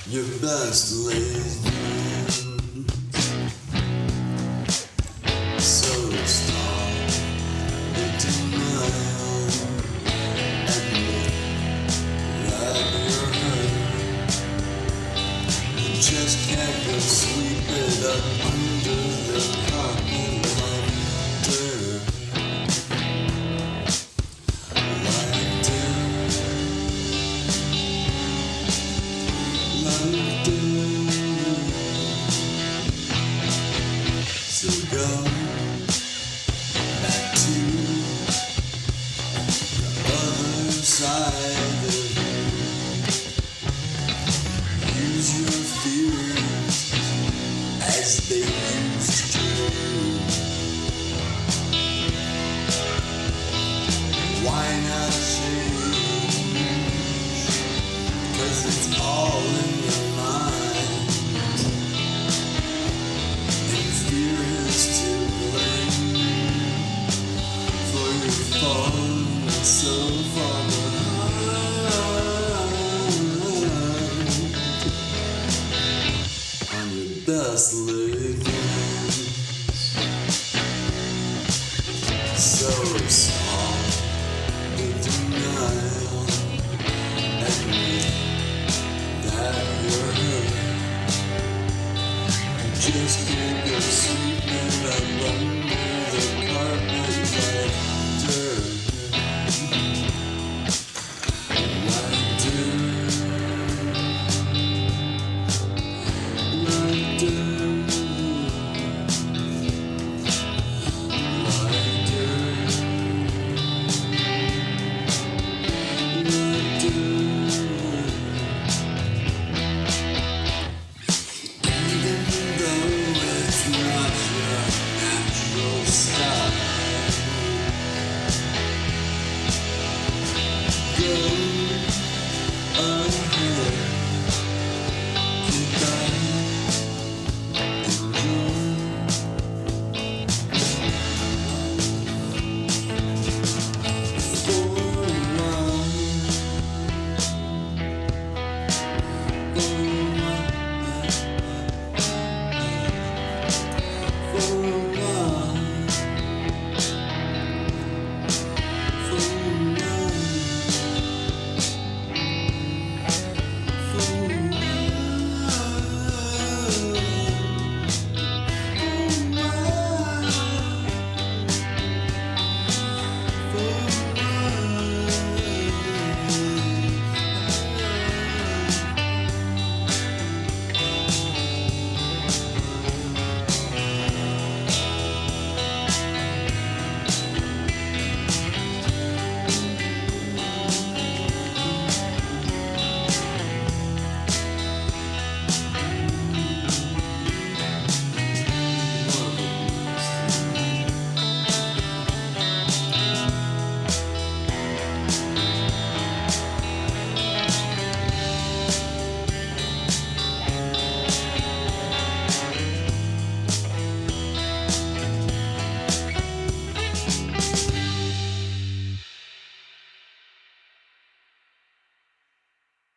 Your best living. So stop the denial. Admit that you're hurt. You just can't go sweep it up under the carpet like dirt. Like dirt. Like dirt. So go back to the other side of you. Use your fears as they used to. Why not change? 'Cause it's all in your mind. And fear is to blame for your falling so far behind on your best living. So small the denial. Admit that you're hurt. You just can't go see.